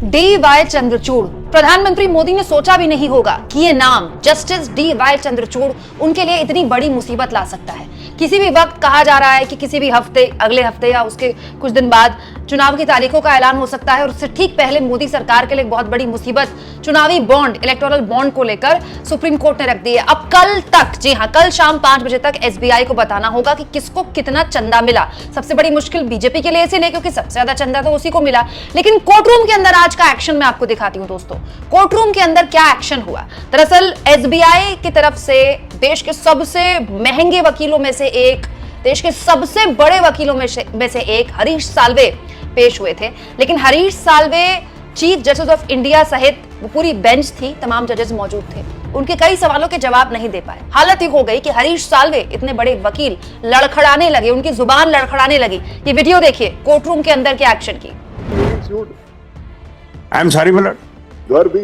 D.Y.. Chandrachud. प्रधानमंत्री मोदी ने सोचा भी नहीं होगा कि ये नाम जस्टिस डी.वाई. चंद्रचूड़ उनके लिए इतनी बड़ी मुसीबत ला सकता है। किसी भी वक्त कहा जा रहा है कि किसी भी हफ्ते, अगले हफ्ते या उसके कुछ दिन बाद चुनाव की तारीखों का ऐलान हो सकता है और उससे ठीक पहले मोदी सरकार के लिए एक बहुत बड़ी मुसीबत चुनावी बॉन्ड, इलेक्टोरल बॉन्ड को लेकर सुप्रीम कोर्ट ने रख दी है। अब कल तक, जी हां, कल शाम 5 बजे तक एसबीआई को बताना होगा कि किसको कितना चंदा मिला। सबसे बड़ी मुश्किल बीजेपी के लिए इसलिए क्योंकि सबसे ज्यादा चंदा तो उसी को मिला। लेकिन कोर्ट रूम के अंदर आज का एक्शन मैं आपको दिखाती हूं दोस्तों। कोर्ट रूम के अंदर क्या एक्शन हुआ। दरअसल एसबीआई की तरफ से देश के सबसे महंगे वकीलों में से एक, देश के सबसे बड़े वकीलों में से एक हरीश साल्वे पेश हुए थे। लेकिन Harish Salve chief justice of India सहित वो पूरी बेंच थी, तमाम जजेस मौजूद थे, उनके कई सवालों के जवाब नहीं दे पाए। हालत ये हो गई कि हरीश साल्वे, इतने बड़े वकील, लड़खड़ाने लगे, उनकी जुबान लड़खड़ाने लगी। ये वीडियो देखिए कोर्ट रूम के अंदर के एक्शन की। I am sorry, my lord. Whatever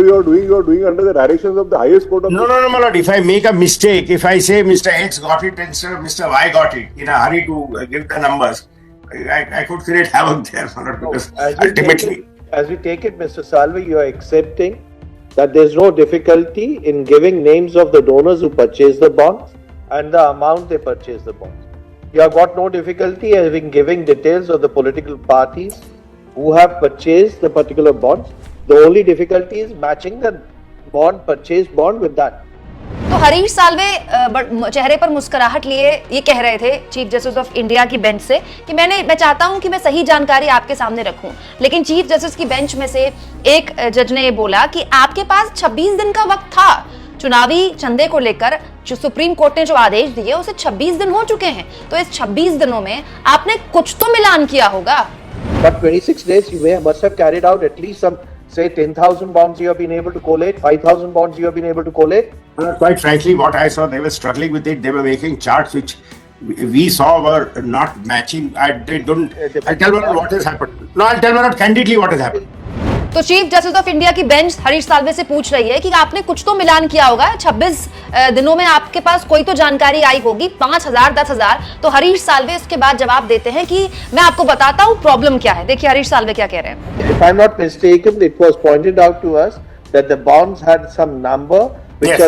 you are doing under the directions of the highest court of. No, my lord. If I make a mistake, if I say Mr. X got it instead of Mr. Y got it, in a hurry to give the numbers, I could create havoc there, my lord, because ultimately. As we take it, Mr. Salve, you are accepting that there is no difficulty in giving names of the donors who purchased the bonds and the amount they purchased the bonds. You have got no difficulty in giving details of the political parties who have purchased the particular bonds. The only difficulty is matching the purchased bond with that. तो हरीश साल्वे चेहरे पर मुस्कुराहट लिए ये कह रहे थे chief justice of India की बेंच से कि मैं चाहता हूं कि मैं सही जानकारी आपके सामने रखूं। लेकिन चीफ जस्टिस की बेंच में से एक जज ने ये बोला कि आपके पास 26 दिन का वक्त था चुनावी चंदे को लेकर। जो सुप्रीम कोर्ट ने जो आदेश दिए उसे 26 दिन हो चुके हैं, तो इस 26 दिनों में आपने कुछ तो मिलान किया होगा। But 26 days you must have carried out at least some, say 10,000 bonds you have been able to collate, 5,000 bonds you have been able to collate. Quite frankly, what I saw, they were struggling with it. They were making charts which we saw were not matching. I'll tell you what has happened. No, I'll tell you candidly what has happened. तो chief justice of India की bench Harish Salve से पूछ रही है कि आपने कुछ तो मिलान किया होगा। 26 दिनों में आपके पास कोई तो जानकारी आई होगी, 5,000, 10,000। तो हरीश साल्वे इसके बाद जवाब देते हैं कि मैं आपको बताता हूं प्रॉब्लम क्या है। देखिए हरीश साल्वे क्या कह रहे हैं। If I'm not mistaken, it was pointed out to us that the bonds had some number which Yes.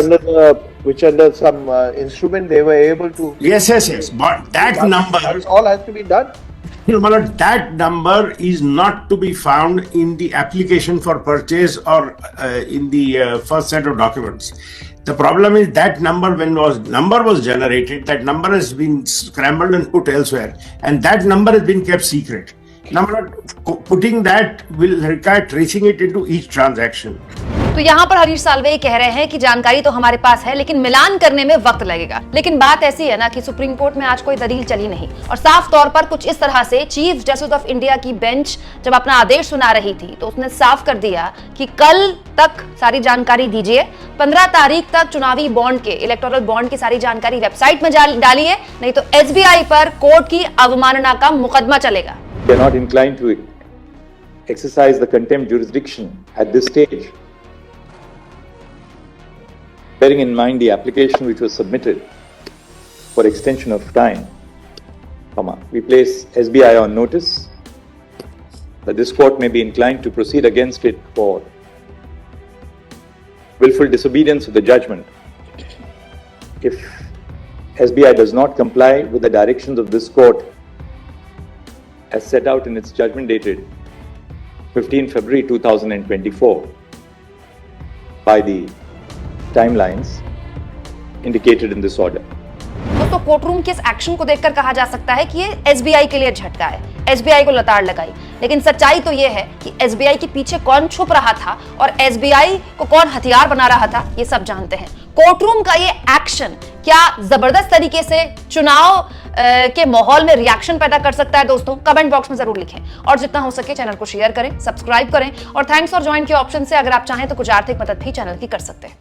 under some instrument they were able to. Yes. But that number. That all has to be done. My lord, that number is not to be found in the application for purchase or in the first set of documents. The problem is that number, when number was generated, that number has been scrambled and put elsewhere, and that number has been kept secret. Now, my lord, putting that will require tracing it into each transaction. तो यहाँ पर हरीश साल्वे ये कह रहे हैं कि जानकारी तो हमारे पास है लेकिन मिलान करने में वक्त लगेगा। लेकिन बात ऐसी है ना कि सुप्रीम कोर्ट में आज कोई दलील चली नहीं और साफ तौर पर कुछ इस तरह से चीफ जस्टिस ऑफ इंडिया की बेंच जब अपना आदेश सुना रही थी तो उसने साफ कर दिया कि कल तक सारी जानकारी दीजिए। 15 तारीख तक चुनावी बॉन्ड के, इलेक्टोरल बॉन्ड की सारी जानकारी वेबसाइट में डालिए, नहीं तो एसबीआई पर कोर्ट की अवमानना का मुकदमा चलेगा। We are not inclined to exercise the contempt jurisdiction at this stage. Bearing in mind the application which was submitted for extension of time, we place SBI on notice that this court may be inclined to proceed against it for willful disobedience of the judgment if SBI does not comply with the directions of this court as set out in its judgment dated 15 February 2024 by the timelines indicated in this order. तो court room के इस action को देखकर कहा जा सकता है कि ये एसबीआई के लिए झटका है, एसबीआई को लताड़ लगाई। लेकिन सच्चाई तो ये है कि एसबीआई के पीछे कौन छुप रहा था और एसबीआई को कौन हथियार बना रहा था, ये सब जानते हैं। कोर्ट रूम का ये एक्शन क्या जबरदस्त तरीके से चुनाव के माहौल में रिएक्शन पैदा कर सकता है दोस्तों? कमेंट बॉक्स में जरूर लिखें और जितना हो सके चैनल को शेयर करें, सब्सक्राइब करें और थैंक्स फॉर ज्वाइन के ऑप्शन से अगर आप चाहें तो कुछ आर्थिक मदद भी चैनल की कर सकते हैं।